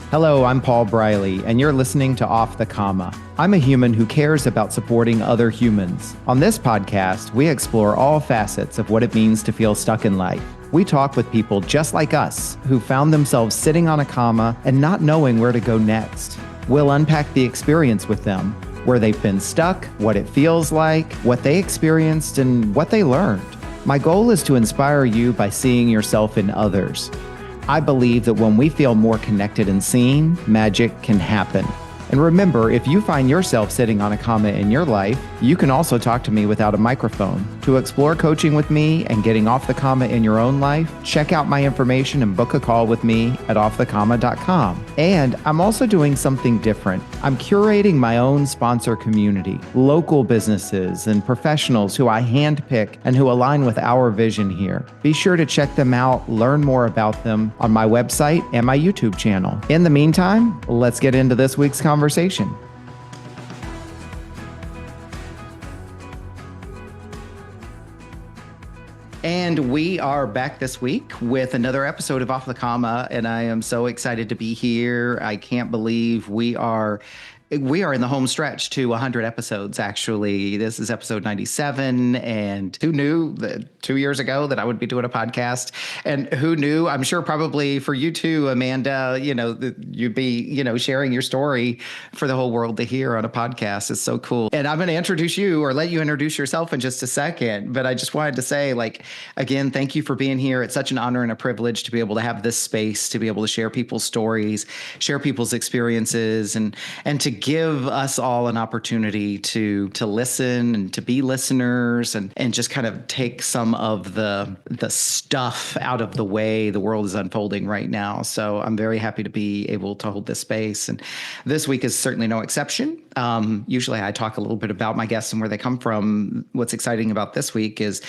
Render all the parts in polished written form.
Hello, I'm Paul Briley, and you're listening to Off the Comma. I'm a human who cares about supporting other humans. On this podcast, we explore all facets of what it means to feel stuck in life. We talk with people just like us who found themselves sitting on a comma and not knowing where to go next. We'll unpack the experience with them, where they've been stuck, what it feels like, what they experienced, and what they learned. My goal is to inspire you by seeing yourself in others. I believe that when we feel more connected and seen, magic can happen. And remember, if you find yourself sitting on a comma in your life, you can also talk to me without a microphone. To explore coaching with me and getting off the comma in your own life, check out my information and book a call with me at offthecomma.com. And I'm also doing something different. I'm curating my own sponsor community, local businesses and professionals who I handpick and who align with our vision here. Be sure to check them out, learn more about them on my website and my YouTube channel. In the meantime, let's get into this week's conversation. And we are back this week with another episode of Off the Comma, and I am so excited to be here. I can't believe we are in the home stretch to 100 episodes, actually. This is episode 97, and who knew that 2 years ago that I would be doing a podcast? And who knew, I'm sure probably for you too, Amanda, you'd be, sharing your story for the whole world to hear on a podcast. It's so cool. And I'm going to introduce you or let you introduce yourself in just a second. But I just wanted to say, again, thank you for being here. It's such an honor and a privilege to be able to have this space, to be able to share people's stories, share people's experiences, and to give us all an opportunity to listen and to be listeners and just kind of take some of the stuff out of the way the world is unfolding right now. So I'm very happy to be able to hold this space. And this week is certainly no exception. Usually I talk a little bit about my guests and where they come from. What's exciting about this week is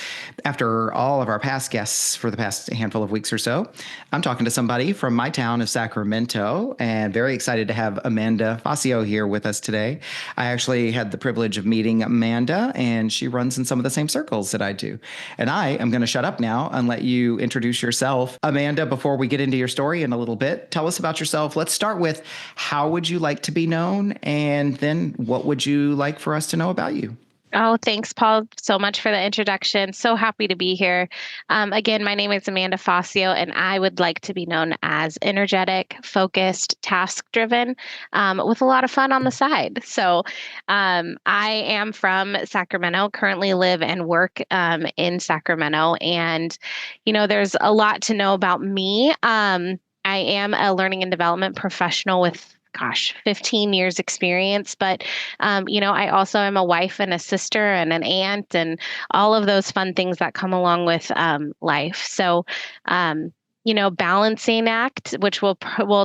after all of our past guests for the past handful of weeks or so, I'm talking to somebody from my town of Sacramento, and very excited to have Amanda Facio here with us today. I actually had the privilege of meeting Amanda, and she runs in some of the same circles that I do. And I am going to shut up now and let you introduce yourself. Amanda, before we get into your story in a little bit, tell us about yourself. Let's start with, how would you like to be known? And then what would you like for us to know about you? Oh, thanks, Paul, so much for the introduction. So happy to be here. Again, my name is Amanda Facio, and I would like to be known as energetic, focused, task-driven, with a lot of fun on the side. So I am from Sacramento, currently live and work in Sacramento. And, there's a lot to know about me. I am a learning and development professional with 15 years experience. But, I also am a wife and a sister and an aunt and all of those fun things that come along with life. So, balancing act, which we'll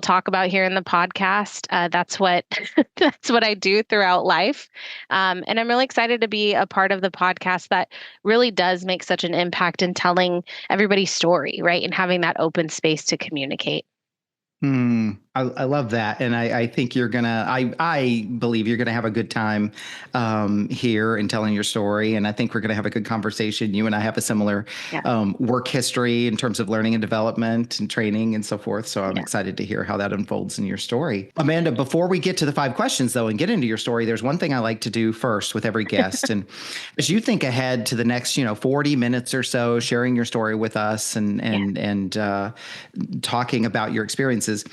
talk about here in the podcast. That's what that's what I do throughout life. And I'm really excited to be a part of the podcast that really does make such an impact in telling everybody's story, right? And having that open space to communicate. I love that. And I think I believe you're going to have a good time here in telling your story. And I think we're going to have a good conversation. You and I have a similar work history in terms of learning and development and training and so forth. So I'm excited to hear how that unfolds in your story. Amanda, before we get to the 5 questions, though, and get into your story, there's one thing I like to do first with every guest. And as you think ahead to the next, 40 minutes or so, sharing your story with us and talking about your experiences,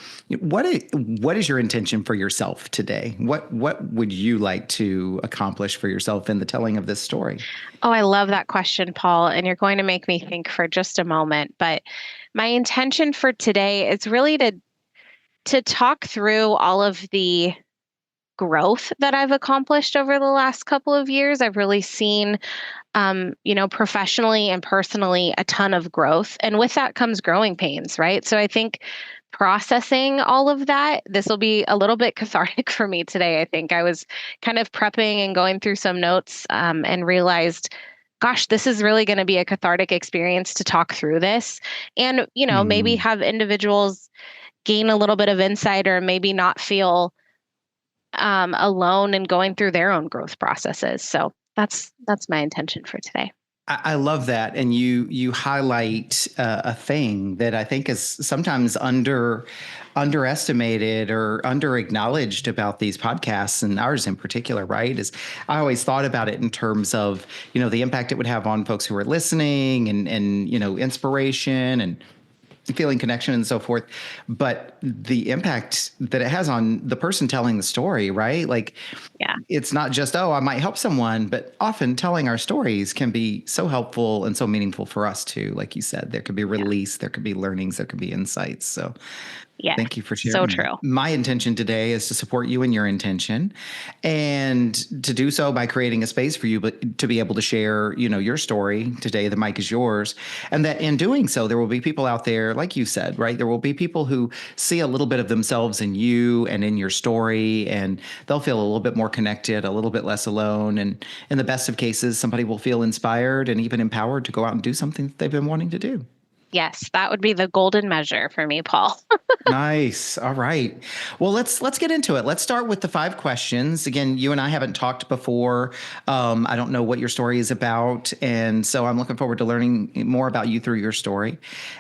what is your intention for yourself today? What would you like to accomplish for yourself in the telling of this story? Oh, I love that question, Paul. And you're going to make me think for just a moment. But my intention for today is really to talk through all of the growth that I've accomplished over the last couple of years. I've really seen, professionally and personally, a ton of growth. And with that comes growing pains, right? So I think processing all of that, this will be a little bit cathartic for me today. I think I was kind of prepping and going through some notes and realized, gosh, this is really going to be a cathartic experience to talk through this. And, maybe have individuals gain a little bit of insight or maybe not feel alone in going through their own growth processes. So that's my intention for today. I love that, and you highlight a thing that I think is sometimes underestimated or under acknowledged about these podcasts, and ours in particular. Right? Is I always thought about it in terms of the impact it would have on folks who are listening, and inspiration and feeling connection and so forth, but the impact that it has on the person telling the story, right? Like, Yeah. it's not just, oh, I might help someone, but often telling our stories can be so helpful and so meaningful for us too. Like you said, there could be Yeah. release, there could be learnings, there could be insights. So Yeah. thank you for So sharing that. true. My intention today is to support you in your intention, and to do so by creating a space for you, but to be able to share, your story today. The mic is yours. And that in doing so, there will be people out there, like you said, right? There will be people who see a little bit of themselves in you and in your story, and they'll feel a little bit more connected, a little bit less alone. And in the best of cases, somebody will feel inspired and even empowered to go out and do something that they've been wanting to do. Yes, that would be the golden measure for me, Paul. Nice. All right. Well, let's get into it. Let's start with the 5 questions. Again, you and I haven't talked before. I don't know what your story is about, and so I'm looking forward to learning more about you through your story.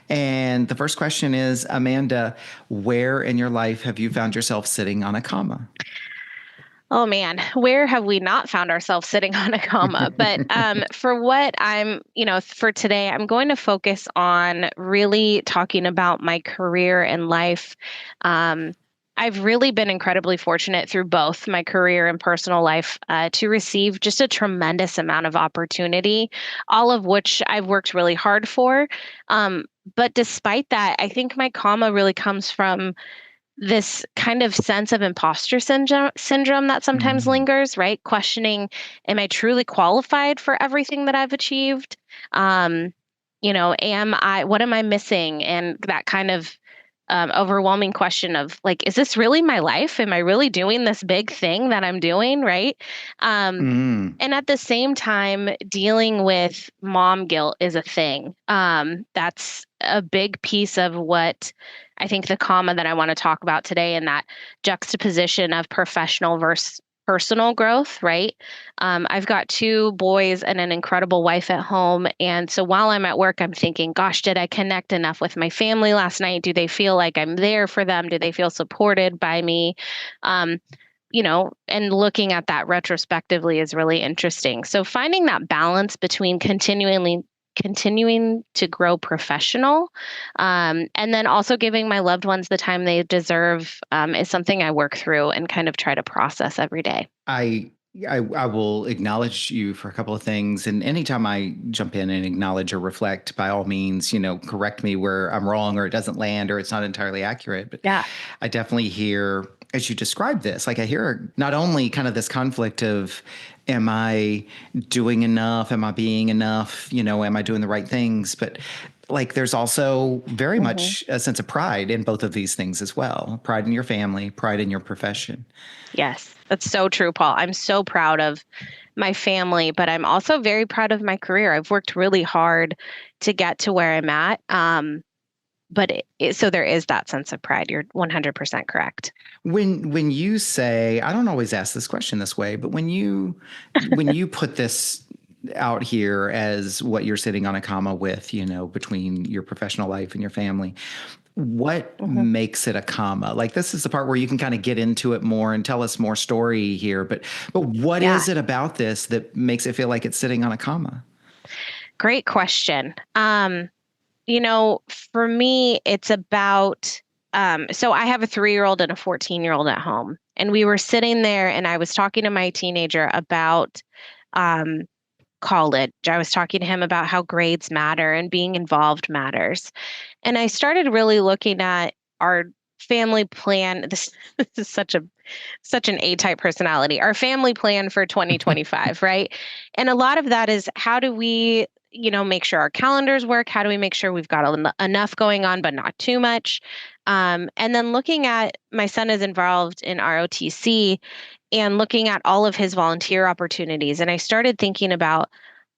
And the first question is, Amanda, where in your life have you found yourself sitting on a comma? Oh man, where have we not found ourselves sitting on a comma? But for what for today, I'm going to focus on really talking about my career and life. Um, I've really been incredibly fortunate through both my career and personal life to receive just a tremendous amount of opportunity, all of which I've worked really hard for. But despite that, I think my comma really comes from this kind of sense of imposter syndrome that sometimes Mm, lingers, right? Questioning, am I truly qualified for everything that I've achieved? Um, what am I missing? And that kind of overwhelming question of like, is this really my life? Am I really doing this big thing that I'm doing? Right. Um, mm. and at the same time, dealing with mom guilt is a thing. That's a big piece of what I think the comma that I want to talk about today, and that juxtaposition of professional versus personal growth, right? I've got 2 boys and an incredible wife at home. And so while I'm at work, I'm thinking, gosh, did I connect enough with my family last night? Do they feel like I'm there for them? Do they feel supported by me? Um, and looking at that retrospectively is really interesting. So finding that balance between continuing to grow professional, and then also giving my loved ones the time they deserve, is something I work through and kind of try to process every day. I I will acknowledge you for a couple of things, and anytime I jump in and acknowledge or reflect, by all means, correct me where I'm wrong or it doesn't land or it's not entirely accurate. But Yeah. I definitely hear, as you describe this, like I hear not only kind of this conflict of, am I doing enough? Am I being enough? Am I doing the right things? But like there's also very hmm much a sense of pride in both of these things as well. Pride in your family, pride in your profession. Yes, that's so true, Paul. I'm so proud of my family, but I'm also very proud of my career. I've worked really hard to get to where I'm at. But so there is that sense of pride. You're 100% correct. When you say, I don't always ask this question this way, but when you put this out here as what you're sitting on a comma with, between your professional life and your family, what hmm makes it a comma? Like, this is the part where you can kind of get into it more and tell us more story here, but what Yeah, is it about this that makes it feel like it's sitting on a comma? great question. For me, it's about, so I have a 3-year-old and a 14-year-old at home. And we were sitting there and I was talking to my teenager about um, college. I was talking to him about how grades matter and being involved matters. And I started really looking at our family plan. This is such an A-type personality. Our family plan for 2025, right? And a lot of that is how do we, make sure our calendars work? How do we make sure we've got enough going on, but not too much? And then looking at my son is involved in ROTC and looking at all of his volunteer opportunities. And I started thinking about,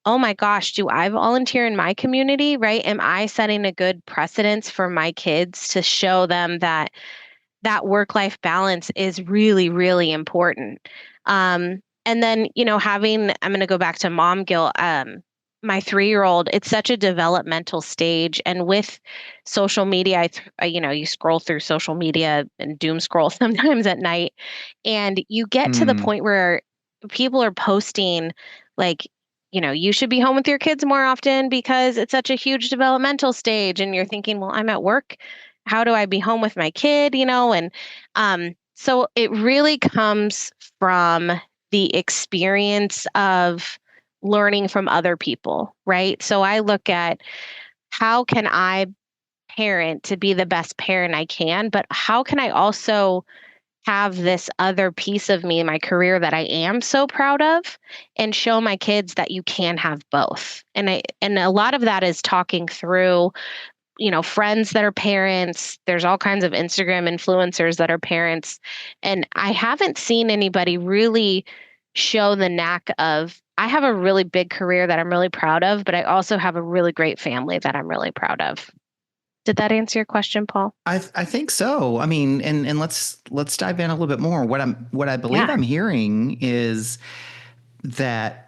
oh my gosh, do I volunteer in my community, right? Am I setting a good precedence for my kids to show them that that work-life balance is really, really important? And then, I'm going to go back to mom guilt. my 3-year-old, it's such a developmental stage. And with social media, you scroll through social media and doom scroll sometimes at night, and you get to the Mm, point where people are posting like, you should be home with your kids more often because it's such a huge developmental stage. And you're thinking, well, I'm at work. How do I be home with my kid? And so it really comes from the experience of learning from other people, right? So I look at how can I parent to be the best parent I can, but how can I also have this other piece of me, my career that I am so proud of, and show my kids that you can have both. And a lot of that is talking through, friends that are parents. There's all kinds of Instagram influencers that are parents, and I haven't seen anybody really show the knack of I have a really big career that I'm really proud of, but I also have a really great family that I'm really proud of. Did that answer your question, Paul? I think so. I mean, and let's dive in a little bit more. What I believe Yeah. I'm hearing is that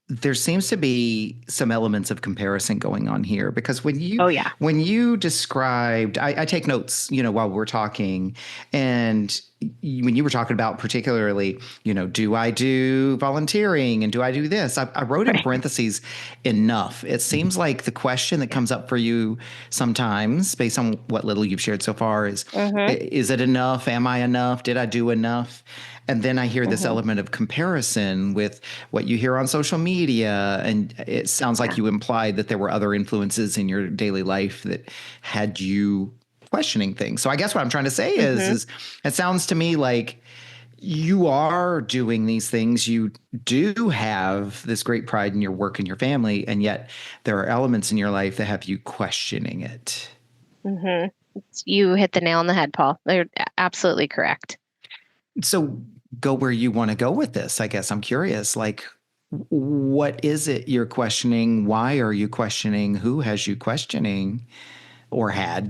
there seems to be some elements of comparison going on here because Oh, yeah. when you described, I take notes, while we're talking, and when you were talking about particularly, do I do volunteering and do I do this? I wrote in Right. parentheses enough. It seems like the question that Yeah. comes up for you sometimes, based on what little you've shared so far, Mhm. is it enough? Am I enough? Did I do enough? And then I hear this Mhm. element of comparison with what you hear on social media. And it sounds like Yeah. you implied that there were other influences in your daily life that had you questioning things. So I guess what I'm trying to say Mhm. is it sounds to me like you are doing these things. You do have this great pride in your work and your family. And yet there are elements in your life that have you questioning it. Mhm. You hit the nail on the head, Paul. They're absolutely correct. So go where you want to go with this. I guess I'm curious, like, what is it you're questioning? Why are you questioning? Who has you questioning or have,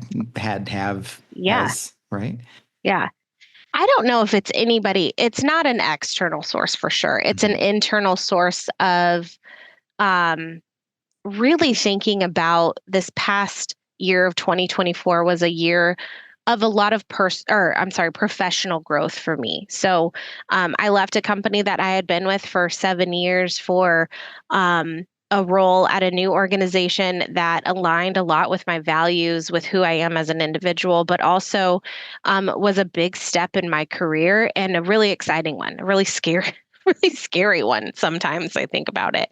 Yeah. has, right? Yeah. I don't know if it's anybody. It's not an external source for sure. It's an Mhm. internal source of um really thinking about this past year of 2024 was a year of a lot of professional growth for me. So I left a company that I had been with for 7 years for a role at a new organization that aligned a lot with my values, with who I am as an individual, but also was a big step in my career and a really exciting one, a really scary, really scary one. Sometimes I think about it.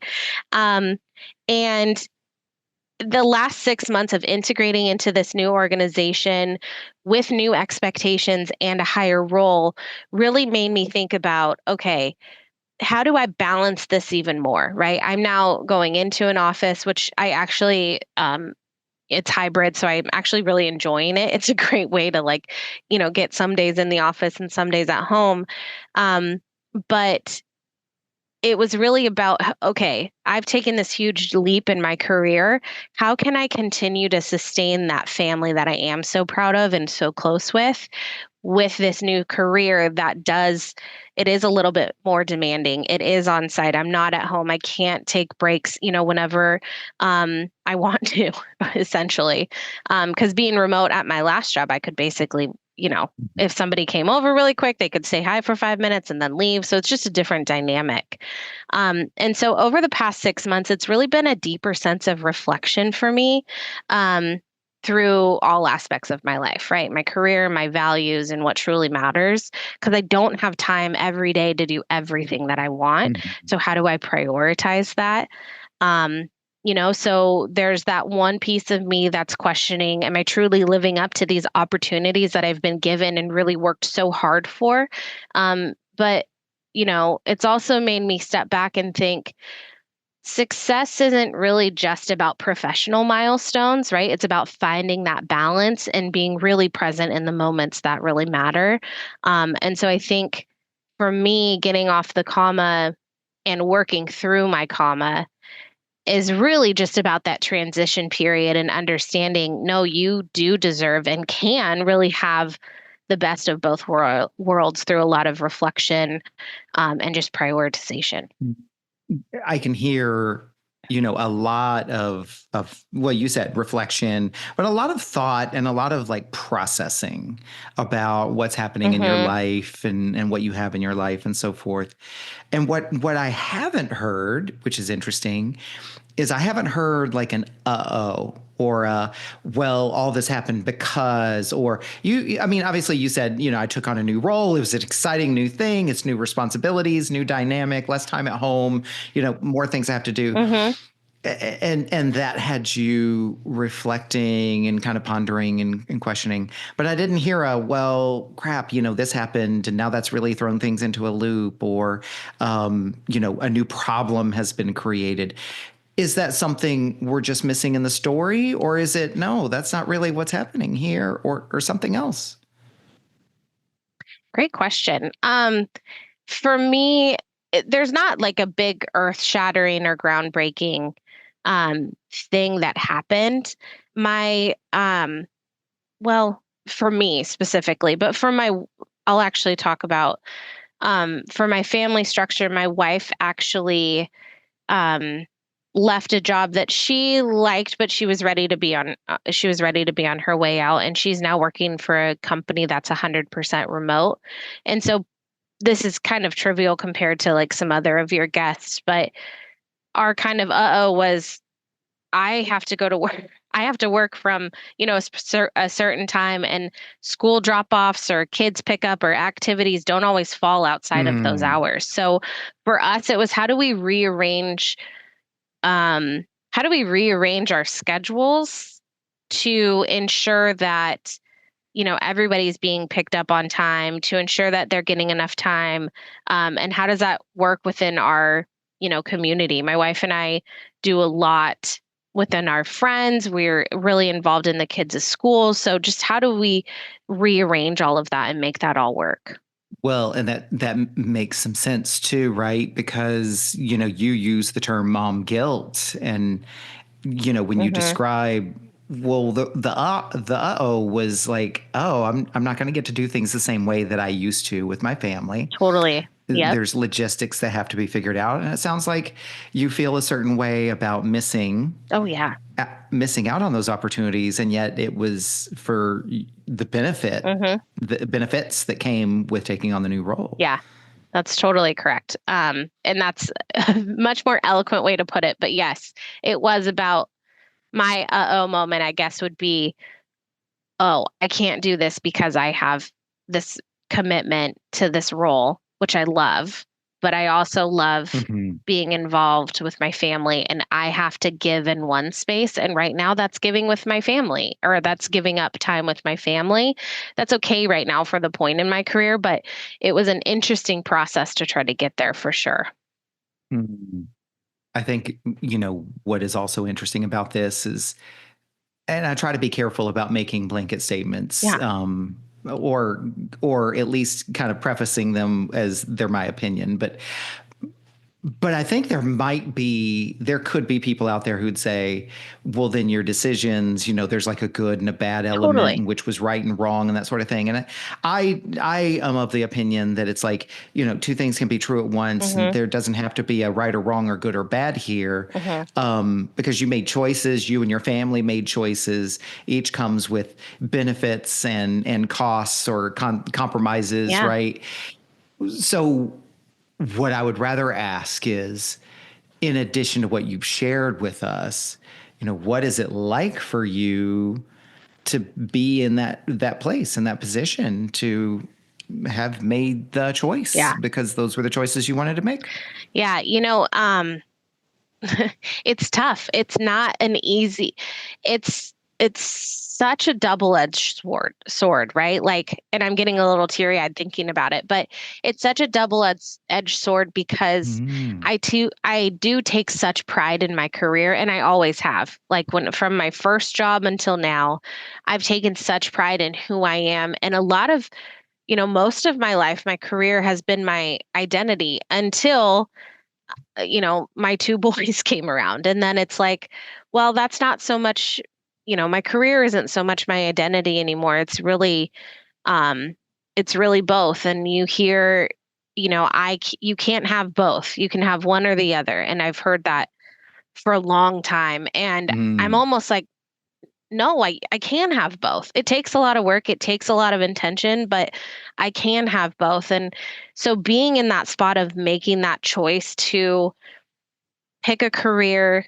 Um, and the last 6 months of integrating into this new organization with new expectations and a higher role really made me think about okay, how do I balance this even more? Right. I'm now going into an office, which I actually, it's hybrid. So I'm actually really enjoying it. It's a great way to get some days in the office and some days at home. But it was really about okay, I've taken this huge leap in my career. How can I continue to sustain that family that I am so proud of and so close with this new career that it is a little bit more demanding. It is on site. I'm not at home. I can't take breaks, whenever I want to, essentially. Because being remote at my last job, I could basically, if somebody came over really quick, they could say hi for 5 minutes and then leave. So it's just a different dynamic. And so over the past 6 months, it's really been a deeper sense of reflection for me. Through all aspects of my life, right? My career, my values, and what truly matters. Because I don't have time every day to do everything that I want. Mhm. So, how do I prioritize that? Um, so there's that one piece of me that's questioning, am I truly living up to these opportunities that I've been given and really worked so hard for? But, it's also made me step back and think, success isn't really just about professional milestones, right? It's about finding that balance and being really present in the moments that really matter. And so I think for me, getting off the comma and working through my comma is really just about that transition period and understanding no, you do deserve and can really have the best of both worlds through a lot of reflection and just prioritization. I can hear a lot of well, you said reflection, but a lot of thought and a lot of like processing about what's happening in your Mm-hmm. life and what you have in your life and so forth. And what I haven't heard, which is interesting, is I haven't heard like an uh-oh or well, all this happened because, or I mean, obviously you said, I took on a new role. It was an exciting new thing. It's new responsibilities, new dynamic, less time at home, more things I have to do. Mm-hmm. And that had you reflecting and kind of pondering and questioning. But I didn't hear well, crap, this happened and now that's really thrown things into a loop, or a new problem has been created. Is that something we're just missing in the story, or is it no, that's not really what's happening here, or something else? Great question. For me, there's not like a big earth-shattering or groundbreaking thing that happened. My well, for me specifically, but I'll actually talk about for my family structure. My wife actually um, left a job that she liked, but she was ready to be on her way out, and she's now working for a company that's 100% remote. And so this is kind of trivial compared to like some other of your guests, but our kind of was I have to go to work. I have to work from, a certain time, and school drop-offs or kids pickup or activities don't always fall outside of those Mm. hours. So for us, it was um, how do we rearrange our schedules to ensure that, everybody's being picked up on time, to ensure that they're getting enough time? And how does that work within our, community? My wife and I do a lot within our friends. We're really involved in the kids' school. So just how do we rearrange all of that and make that all work? Well, and that makes some sense too, right? Because you use the term mom guilt, and when you Hmm. describe, well, the uh-oh was like, oh, I'm not going to get to do things the same way that I used to with my family. Totally. Yep. There's logistics that have to be figured out, and it sounds like you feel a certain way about Oh, yeah. missing out on those opportunities, and yet it was for Hmm. the benefits that came with taking on the new role. Yeah. That's totally correct. And that's a much more eloquent way to put it. But yes, it was about my uh-oh moment, I guess, would be, oh, I can't do this because I have this commitment to this role, which I love, but I also love Mhm. being involved with my family, and I have to give in one space. And right now that's giving with my family, or that's giving up time with my family. That's okay right now for the point in my career, but it was an interesting process to try to get there for sure. Mhm. I think, what is also interesting about this is, and I try to be careful about making blanket statements, Yeah, or at least kind of prefacing them as they're my opinion. But I think there could be people out there who'd say, well, then your decisions, there's like a good and a bad element, totally. and which was right and wrong and that sort of thing. And I am of the opinion that it's like, two things can be true at once, and Mhm. there doesn't have to be a right or wrong or good or bad here, Mhm. because you made choices, you and your family made choices. Each comes with benefits and costs or compromises, Yeah. right? So what I would rather ask is, in addition to what you've shared with us, what is it like for you to be in that place, in that position, to have made the choice Yeah. because those were the choices you wanted to make? Yeah, it's tough. It's not an easy. It's such a double-edged sword, right? Like, and I'm getting a little teary-eyed thinking about it, but it's such a double-edged sword because Mm. I do take such pride in my career, and I always have. Like when from my first job until now, I've taken such pride in who I am. And a lot of, most of my life, my career has been my identity until my two boys came around. And then it's like, well, that's not so much, my career isn't so much my identity anymore. Um, it's really both. And you hear, you can't have both. You can have one or the other. And I've heard that for a long time. And I'm Mm. almost like, no, I can have both. It takes a lot of work, it takes a lot of intention, but I can have both. And so being in that spot of making that choice to pick a career,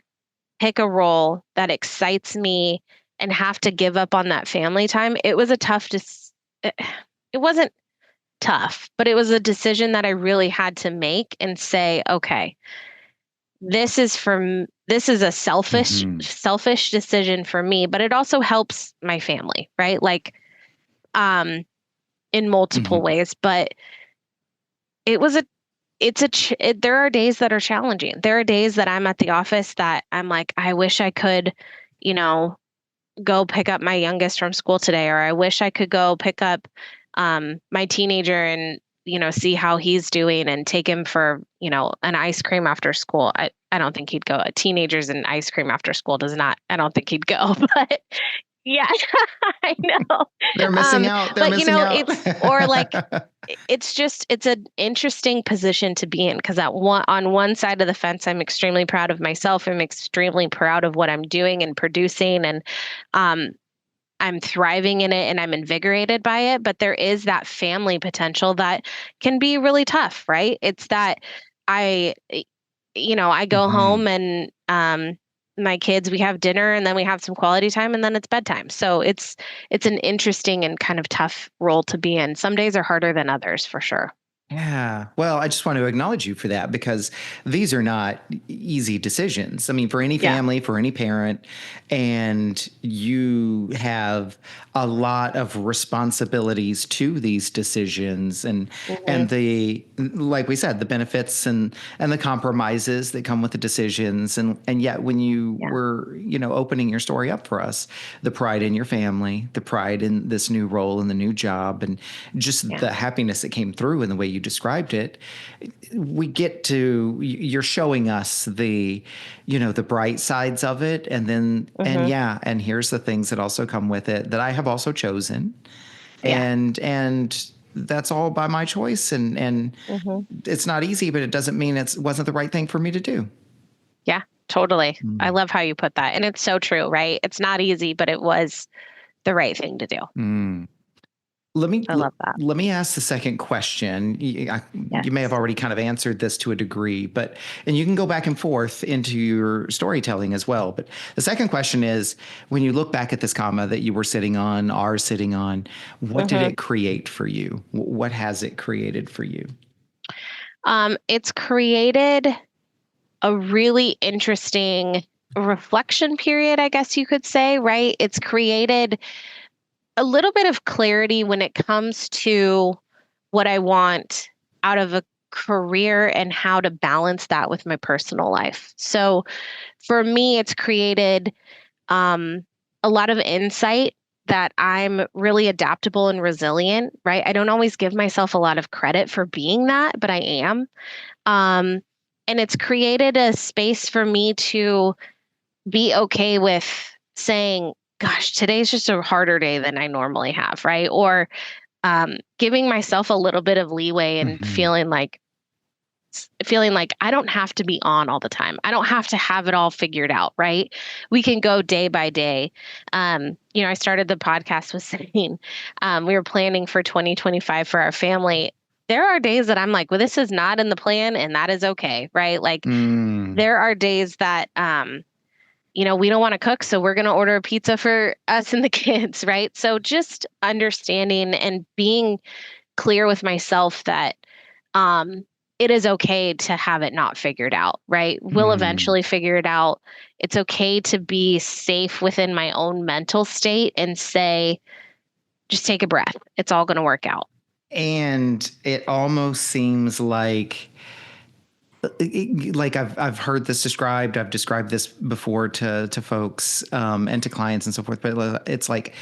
pick a role that excites me and have to give up on that family time, it was a it wasn't tough, but it was a decision that I really had to make and say, okay, this is a Hmm. selfish decision for me, but it also helps my family, right? Like um in multiple Hmm. ways, but it was a there are days that are challenging. There are days that I'm at the office that I'm like, I wish I could, you know, go pick up my youngest from school today, or I wish I could go pick up my teenager and, see how he's doing and take him for, an ice cream after school. I don't think he'd go. Teenagers and ice cream after school does not, I don't think he'd go, but yeah, I know. They're missing out. They're But missing out. or like, it's an interesting position to be in because on one side of the fence, I'm extremely proud of myself. I'm extremely proud of what I'm doing and producing, and um, I'm thriving in it and I'm invigorated by it. But there is that family potential that can be really tough, right? It's that I, I go Hmm. home and my kids, we have dinner and then we have some quality time and then it's bedtime. So it's an interesting and kind of tough role to be in. Some days are harder than others for sure. Yeah. Well, I just want to acknowledge you for that because these are not easy decisions. I mean, for any Yeah. family, for any parent, and you have a lot of responsibilities to these decisions Hmm. and the like we said, the benefits and the compromises that come with the decisions and yet when you Yeah. were, opening your story up for us, the pride in your family, the pride in this new role and the new job and just Yeah. the happiness that came through in the way you described it, we get to you're showing us the bright sides of it and Hmm. yeah, and here's the things that also come with it that I have also chosen Yeah. and that's all by my choice and Hmm. it's not easy, but it doesn't mean it wasn't the right thing for me to do. Yeah, totally. I Mm. love how you put that. And it's so true, right? It's not easy, but it was the right thing to do. Mm. Let me I love that. let me ask the second question. You may have Yes. already kind of answered this to a degree, but and you can go back and forth into your storytelling as well. But the second question is, when you look back at this comma that you were sitting on, are sitting on, what did Hmm. it create for you? What has it created for you? It's created a really interesting reflection period, I guess you could say, right? It's created a little bit of clarity when it comes to what I want out of a career and how to balance that with my personal life. So for me, it's created um, a lot of insight that I'm really adaptable and resilient, right? I don't always give myself a lot of credit for being that, but I am. Um, and it's created a space for me to be okay with saying, gosh, today's just a harder day than I normally have, right? Or giving myself a little bit of leeway and Hmm. feeling like I don't have to be on all the time. I don't have to have it all figured out, right? We can go day by day. I started the podcast with saying we were planning for 2025 for our family. There are days that I'm like, well, this is not in the plan, and that is okay, right? Like, Mm. there are days that, we don't want to cook, so we're going to order a pizza for us and the kids, right? So just understanding and being clear with myself that um, it is okay to have it not figured out, right? We'll Mm. eventually figure it out. It's okay to be safe within my own mental state and say, just take a breath. It's all going to work out. And it almost seems like I've heard this described. I've described this before to folks and to clients and so forth. But it's like,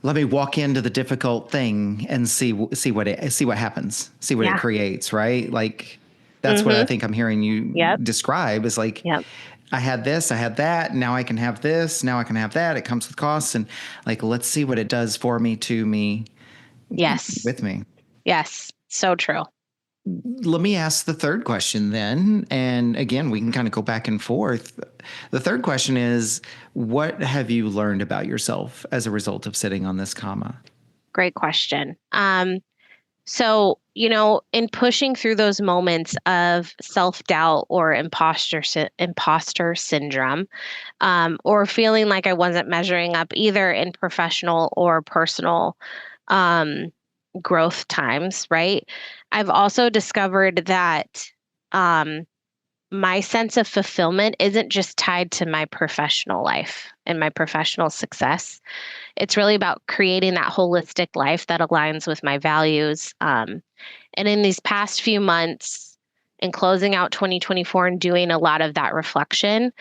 let me walk into the difficult thing and see what happens, see what it Yeah. creates. Right? Like that's what I Mm-hmm. think I'm hearing you Yep. describe is like. Yep. I had this, I had that. Now I can have this. Now I can have that. It comes with costs, and like, let's see what it does for me, to me, Yes. with me. Yes. So true. Let me ask the third question then. And again, we can kind of go back and forth. The third question is, what have you learned about yourself as a result of sitting on this comma? Great question. So, in pushing through those moments of self-doubt or imposter syndrome, or feeling like I wasn't measuring up either in professional or personal um, growth times, right? I've also discovered that um, my sense of fulfillment isn't just tied to my professional life and my professional success. It's really about creating that holistic life that aligns with my values. And in these past few months, in closing out 2024 and doing a lot of that reflection,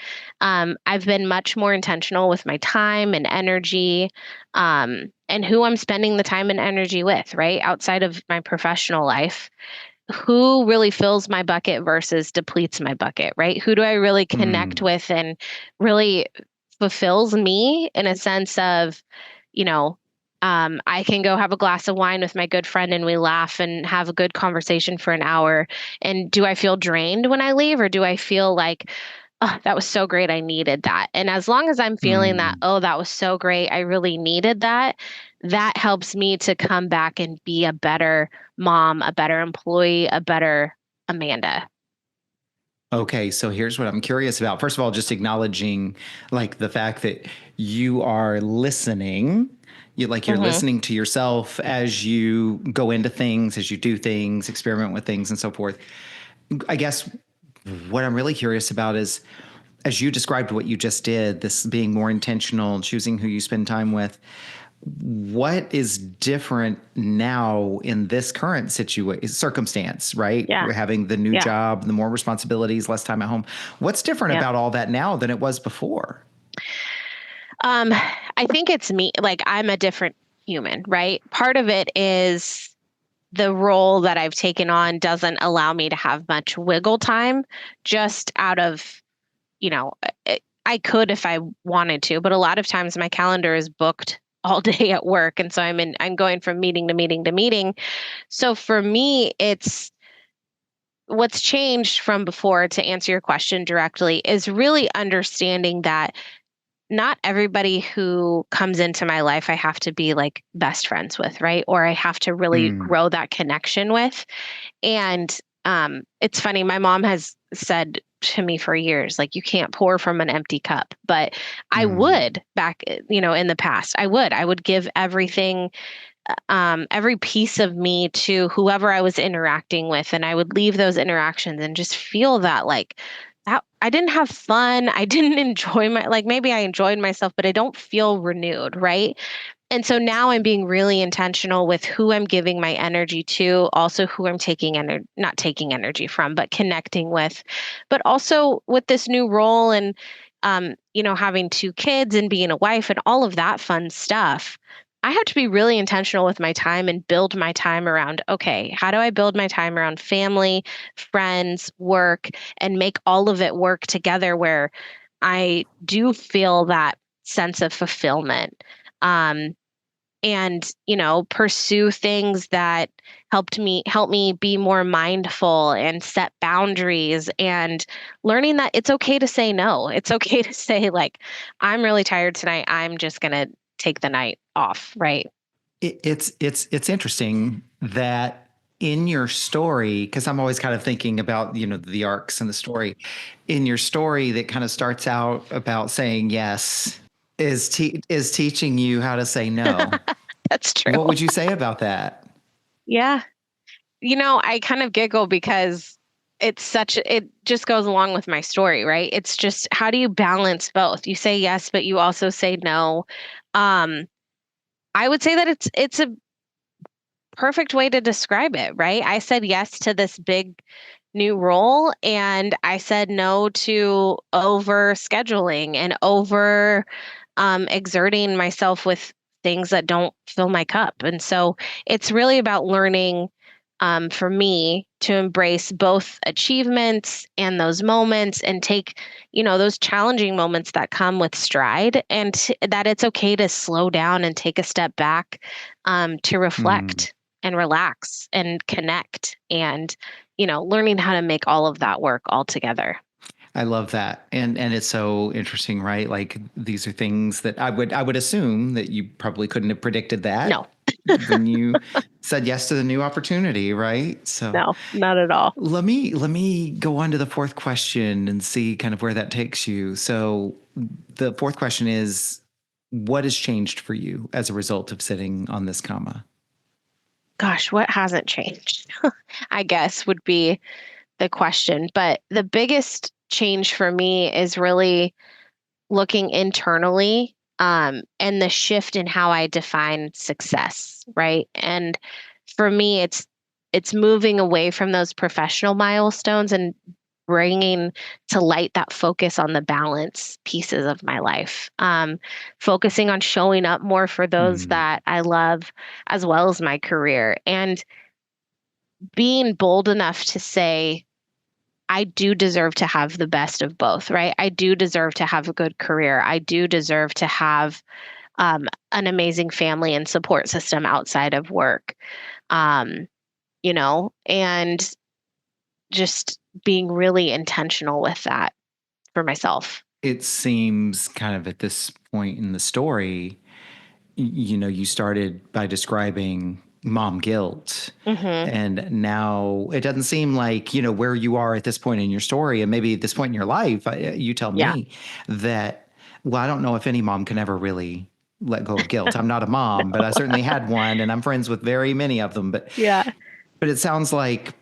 I've been much more intentional with my time and energy, and who I'm spending the time and energy with, right? Outside of my professional life, who really fills my bucket versus depletes my bucket, right? Who do I really connect Mm. with and really fulfills me in a sense of, you know, I can go have a glass of wine with my good friend and we laugh and have a good conversation for an hour. And do I feel drained when I leave, or do I feel like, oh, that was so great, I needed that? And as long as I'm feeling that, Mm. oh, that was so great, I really needed that, that helps me to come back and be a better mom, a better employee, a better Amanda. Okay, so here's what I'm curious about. First of all, just acknowledging like the fact that you are listening. You're Hmm. listening to yourself as you go into things, as you do things, experiment with things and so forth. I guess what I'm really curious about is as you described what you just did, this being more intentional, choosing who you spend time with, what is different now in this current situation circumstance, right? Yeah. We're having the new Yeah. job, the more responsibilities, less time at home. What's different Yeah. about all that now than it was before? Um, I think it's me, like I'm a different human, right? Part of it is the role that I've taken on doesn't allow me to have much wiggle time just out of, you know, I could if I wanted to, but a lot of times my calendar is booked all day at work. And so I'm going from meeting to meeting to meeting. So for me, it's what's changed from before, to answer your question directly, is really understanding that not everybody who comes into my life I have to be like best friends with, right? Or I have to really Mm. grow that connection with. And it's funny, my mom has said to me for years, like, you can't pour from an empty cup. But I Mm. would back, in the past, I would give everything, every piece of me to whoever I was interacting with. And I would leave those interactions and just feel that, like, that I didn't have fun. I didn't enjoy like, maybe I enjoyed myself, but I don't feel renewed. Right. And so now I'm being really intentional with who I'm giving my energy to, also who I'm not taking energy from, but connecting with, but also with this new role and, having two kids and being a wife and all of that fun stuff. I have to be really intentional with my time and build my time around, okay, how do I build my time around family, friends, work, and make all of it work together where I do feel that sense of fulfillment. Um, and pursue things that help me be more mindful and set boundaries, and learning that it's okay to say no. It's okay to say, like, I'm really tired tonight, I'm just going to take the night off, right? It's interesting that in your story, because I'm always kind of thinking about the arcs in the story. In your story, that kind of starts out about saying yes, is teaching you how to say no. That's true. What would you say about that? Yeah. I kind of giggle because it just goes along with my story, right? It's just, how do you balance both? You say yes, but you also say no. um I would say that it's a perfect way to describe it, right? I said yes to this big new role, and I said no to over scheduling and over exerting myself with things that don't fill my cup. And so it's really about learning, for me, to embrace both achievements and those moments, and take, those challenging moments that come with stride, and that it's okay to slow down and take a step back, to Hmm. reflect. and relax and connect and, learning how to make all of that work all together. I love that. And it's so interesting, right? Like these are things that I would assume that you probably couldn't have predicted No, that when you said yes to the new opportunity, right? So no, not at all. let me go on to the fourth question and see kind of where that takes you. So the fourth question is, what has changed for you as a result of sitting on this comma? Gosh, what hasn't changed? I guess would be the question. But the biggest change for me is really looking internally, and the shift in how I define success, right? And for me, it's moving away from those professional milestones and bringing to light that focus on the balance pieces of my life. Focusing on showing up more for those Mm, that I love, as well as my career, and being bold enough to say, I do deserve to have the best of both, right? I do deserve to have a good career. I do deserve to have an amazing family and support system outside of work. Um, and just being really intentional with that for myself. it seems kind of at this point in the story, you started by describing mom guilt. Hmm. And now it doesn't seem like, where you are at this point in your story and maybe at this point in your life, you tell Yeah. me that, well, I don't know if any mom can ever really let go of guilt. I'm not a mom, but I certainly had one and I'm friends with very many of them. But, Yeah. but it sounds like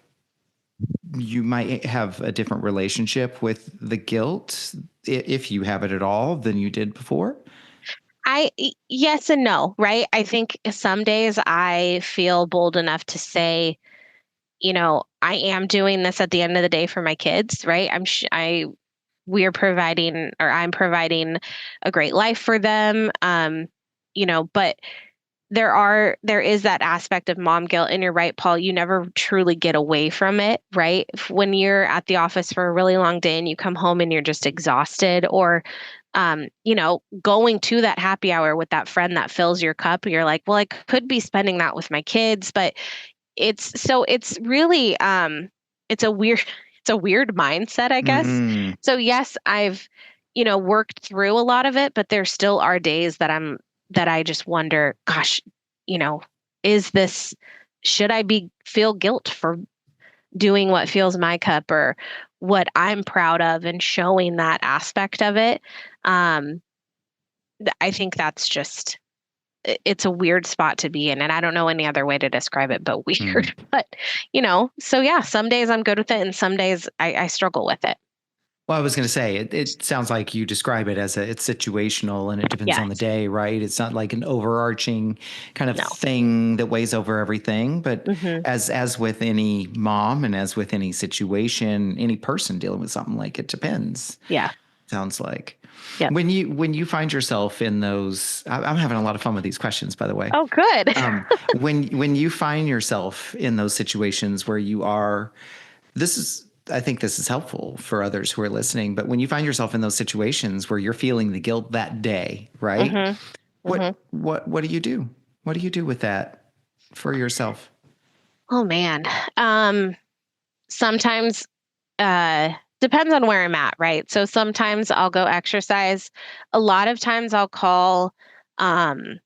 you might have a different relationship with the guilt, if you have it at all, than you did before. Yes and no, right? I think some days I feel bold enough to say, I am doing this at the end of the day for my kids, right? We're providing, or I'm providing a great life for them. But there is that aspect of mom guilt, and you're right, Paul, you never truly get away from it, right? When you're at the office for a really long day and you come home and you're just exhausted, or going to that happy hour with that friend that fills your cup, you're like, well, I could be spending that with my kids. But it's really it's a weird it's a weird mindset, I guess. Mm, So yes, I've worked through a lot of it, but there still are days that I just wonder, gosh, you know, is this should I be feel guilt for doing what fills my cup, or what I'm proud of, and showing that aspect of it? Um I think that's just it's a weird spot to be in, and I don't know any other way to describe it but mm. weird. But so yeah, some days I'm good with it and some days I struggle with it. Well, I was going to say, it sounds like you describe it as it's situational and it depends on the Yes. day, right? It's not like an overarching kind of No. thing that weighs over everything. But Hmm. as with any mom and as with any situation, any person dealing with something, like, it depends. Yeah. Sounds like Yep. when you find yourself in those, I'm having a lot of fun with these questions, by the way. Oh, good. When you find yourself in those situations where you are, this is I think this is helpful for others who are listening, but when you find yourself in those situations where you're feeling the guilt that day, right? Hmm. Hmm. What do you do? What do you do with that for yourself? Oh man. um Sometimes depends on where I'm at, right? So sometimes I'll go exercise. A lot of times I'll call um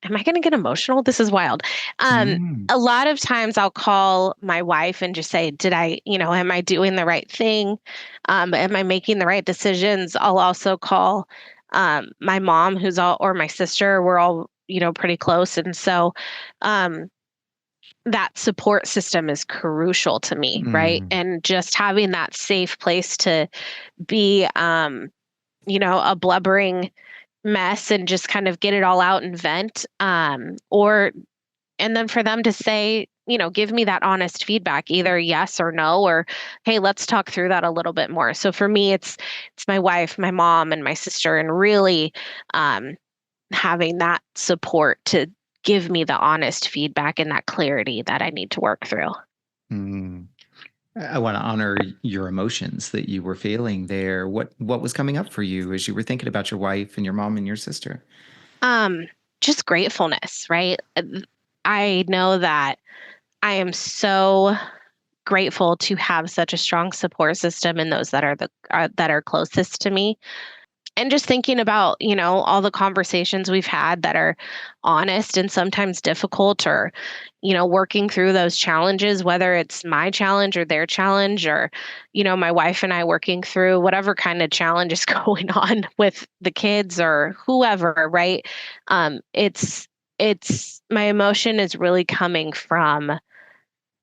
am I going to get emotional? This is wild. Mm, A lot of times I'll call my wife and just say, did am I doing the right thing? Am I making the right decisions? I'll also call my mom, or my sister. We're all, pretty close. And so um, that support system is crucial to me, right? mm, And just having that safe place to be, a blubbering mess and just kind of get it all out and vent, or and then for them to say, give me that honest feedback, either yes or no, or hey, let's talk through that a little bit more. So for me, it's my wife, my mom, and my sister, and really um, having that support to give me the honest feedback and that clarity that I need to work through. mm. I want to honor your emotions that you were feeling there. What was coming up for you as you were thinking about your wife and your mom and your sister? Um, just gratefulness, right? I know that I am so grateful to have such a strong support system and those that are that are closest to me. And just thinking about, all the conversations we've had that are honest and sometimes difficult, or, working through those challenges, whether it's my challenge or their challenge, or, my wife and I working through whatever kind of challenge is going on with the kids or whoever, right? It's my emotion is really coming from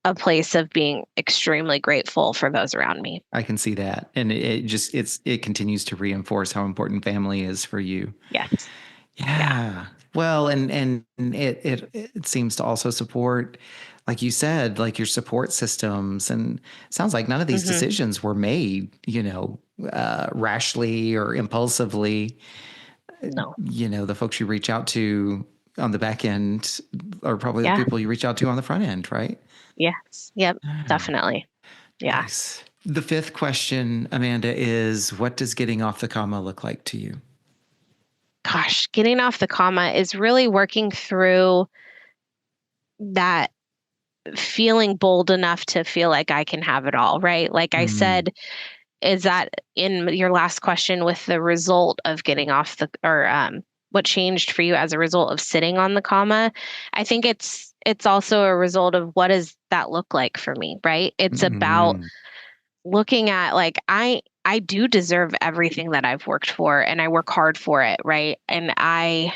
a place of being extremely grateful for those around me. I can see that. And it continues to reinforce how important family is for you. Yes. Yeah. Yeah. Well, and it seems to also support, like you said, like your support systems. And it sounds like none of these Hmm. decisions were made, rashly or impulsively. No. The folks you reach out to on the back end are probably the Yeah. people you reach out to on the front end, right? Yes. Yep. Ah, Definitely. Yeah. nice. The fifth question, Amanda, is what does getting off the comma look like to you? Gosh, getting off the comma is really working through that feeling bold enough to feel like I can have it all, right? Like I Mm, said, is that in your last question with the result of getting off the, or what changed for you as a result of sitting on the comma? I think it's also a result of what does that look like for me, right? It's about mm, looking at like I do deserve everything that I've worked for and I work hard for it, right? And I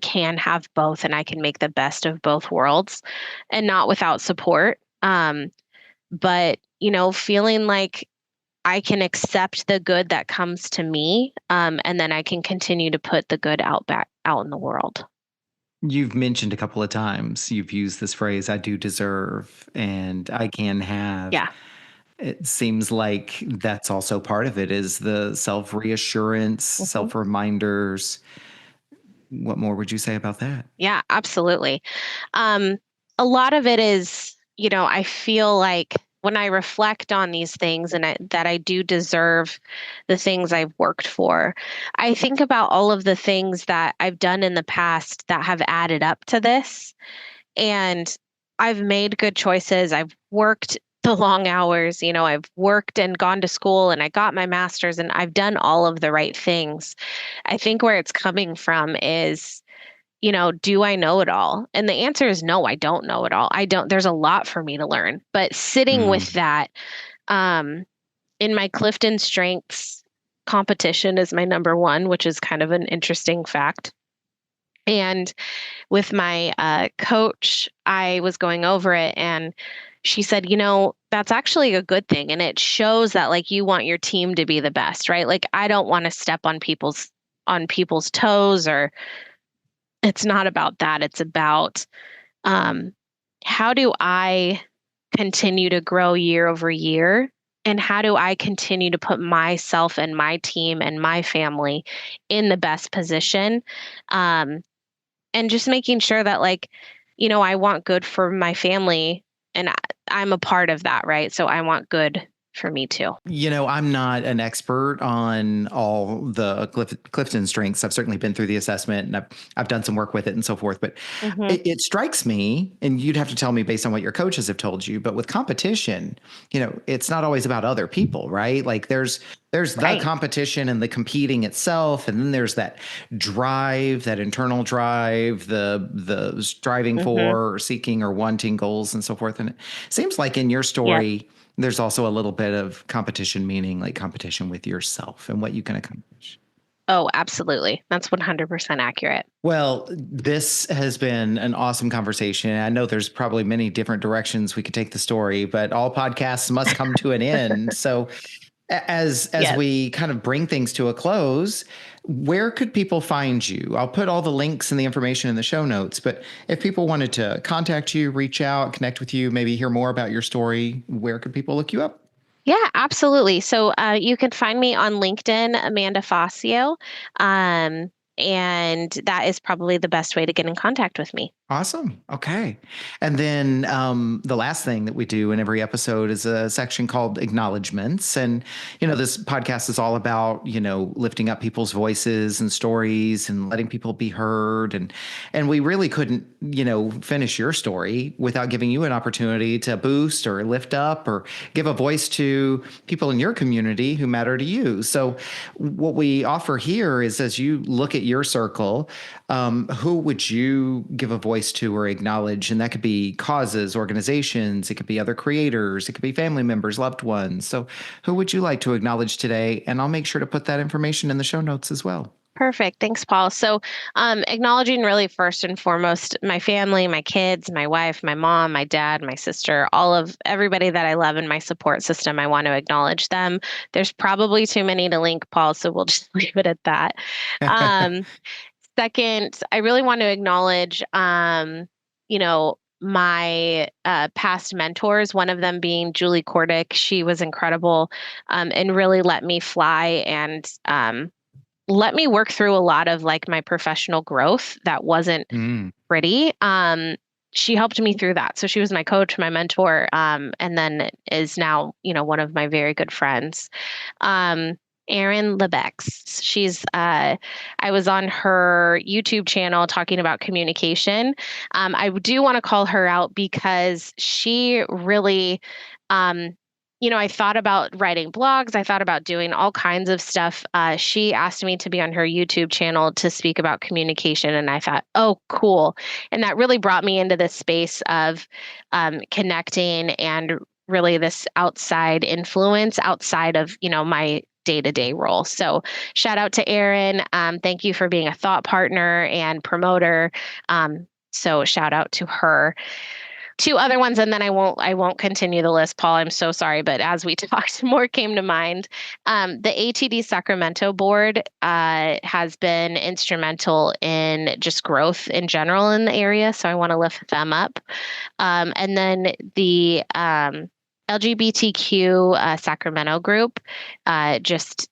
can have both and I can make the best of both worlds and not without support. But feeling like I can accept the good that comes to me, and then I can continue to put the good out in the world. You've mentioned a couple of times, you've used this phrase, I do deserve and I can have. Yeah. It seems like that's also part of it is the self reassurance, Hmm. self reminders. What more would you say about that? Yeah, absolutely. Um, a lot of it is, I feel like when I reflect on these things and that I do deserve the things I've worked for, I think about all of the things that I've done in the past that have added up to this. And I've made good choices. I've worked the long hours, I've worked and gone to school and I got my master's and I've done all of the right things. I think where it's coming from is, do I know it all? And the answer is no, I don't know it all. I don't, there's a lot for me to learn. But sitting with Mm. that, um, in my Clifton strengths, competition is my number one, which is kind of an interesting fact. And with my coach, I was going over it and she said, that's actually a good thing. And it shows that like you want your team to be the best, right? Like I don't want to step on people's toes, or it's not about that. It's about um, how do I continue to grow year over year? And how do I continue to put myself and my team and my family in the best position? Um, and just making sure that, like, I want good for my family and I'm a part of that, right? So I want good for me too. I'm not an expert on all the Clifton strengths. I've certainly been through the assessment and I've done some work with it and so forth. But Hmm. it strikes me, and you'd have to tell me based on what your coaches have told you. But with competition, it's not always about other people, right? Like there's the Right. competition and the competing itself, and then there's that drive, that internal drive, the striving Hmm. for or seeking or wanting goals and so forth. And it seems like in your Yep. story there's also a little bit of competition, meaning like competition with yourself and what you can accomplish. Oh, absolutely. That's 100% accurate. Well, this has been an awesome conversation. I know there's probably many different directions we could take the story, but all podcasts must come to an end. So, as Yes. we kind of bring things to a close, where could people find you? I'll put all the links and the information in the show notes, but if people wanted to contact you, reach out, connect with you, maybe hear more about your story, where could people look you up? Yeah, absolutely. So you can find me on LinkedIn, Amanda Facio. And that is probably the best way to get in contact with me. Awesome. Okay. And then the last thing that we do in every episode is a section called acknowledgments. And, this podcast is all about, lifting up people's voices and stories and letting people be heard. And we really couldn't, finish your story without giving you an opportunity to boost or lift up or give a voice to people in your community who matter to you. So what we offer here is, as you look at your circle, who would you give a voice to or acknowledge? And that could be causes, organizations, it could be other creators, it could be family members, loved ones. So who would you like to acknowledge today? And I'll make sure to put that information in the show notes as well. Perfect. Thanks, Paul. So, acknowledging really first and foremost my family, my kids, my wife, my mom, my dad, my sister, all of everybody that I love in my support system. I want to acknowledge them. There's probably too many to link, Paul, so we'll just leave it at that. Second, I really want to acknowledge, my past mentors, one of them being Julie Cordick. She was incredible, and really let me fly and let me work through a lot of like my professional growth that wasn't pretty. She helped me through that. So she was my coach, my mentor, and then is now, one of my very good friends. Erin Lebex. I was on her YouTube channel talking about communication. I do want to call her out because she really, I thought about writing blogs. I thought about doing all kinds of stuff. She asked me to be on her YouTube channel to speak about communication. And I thought, oh, cool. And that really brought me into this space of connecting and really this outside influence outside of, my day-to-day role. So shout out to Erin. Thank you for being a thought partner and promoter. So shout out to her. Two other ones, and then I won't continue the list, Paul. I'm so sorry, but as we talked, more came to mind. The ATD Sacramento board has been instrumental in just growth in general in the area, so I want to lift them up. And then the LGBTQ Sacramento group, just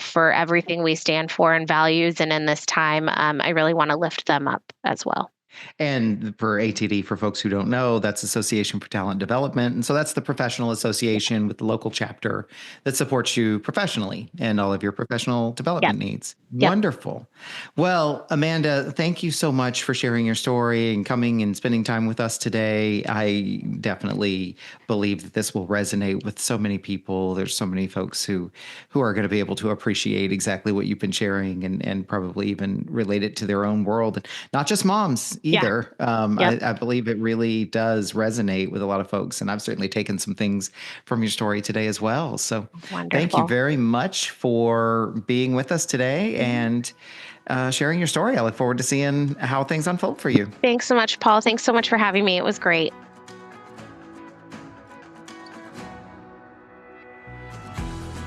for everything we stand for and values, and in this time, I really want to lift them up as well. And for ATD, for folks who don't know, that's Association for Talent Development. And so that's the professional association with the local chapter that supports you professionally and all of your professional development needs. Yep. Wonderful. Well, Amanda, thank you so much for sharing your story and coming and spending time with us today. I definitely believe that this will resonate with so many people. There's so many folks who are going to be able to appreciate exactly what you've been sharing and probably even relate it to their own world. And not just moms either. Yep. I believe it really does resonate with a lot of folks. And I've certainly taken some things from your story today as well. So Thank you very much for being with us today and sharing your story. I look forward to seeing how things unfold for you. Thanks so much, Paul. Thanks so much for having me. It was great.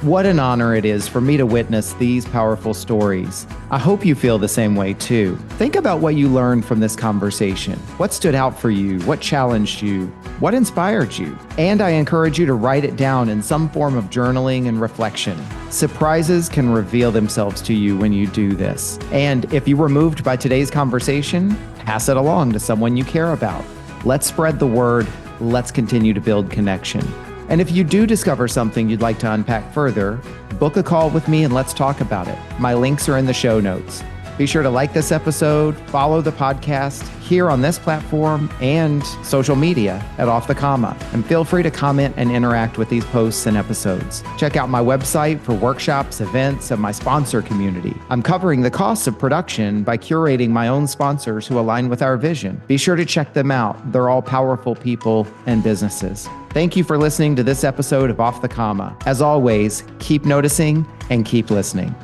What an honor it is for me to witness these powerful stories. I hope you feel the same way too. Think about what you learned from this conversation. What stood out for you? What challenged you? What inspired you? And I encourage you to write it down in some form of journaling and reflection. Surprises can reveal themselves to you when you do this. And if you were moved by today's conversation, pass it along to someone you care about. Let's spread the word. Let's continue to build connection. And if you do discover something you'd like to unpack further, book a call with me and let's talk about it. My links are in the show notes. Be sure to like this episode, follow the podcast here on this platform and social media at Off the Comma. And feel free to comment and interact with these posts and episodes. Check out my website for workshops, events, and my sponsor community. I'm covering the costs of production by curating my own sponsors who align with our vision. Be sure to check them out. They're all powerful people and businesses. Thank you for listening to this episode of Off the Comma. As always, keep noticing and keep listening.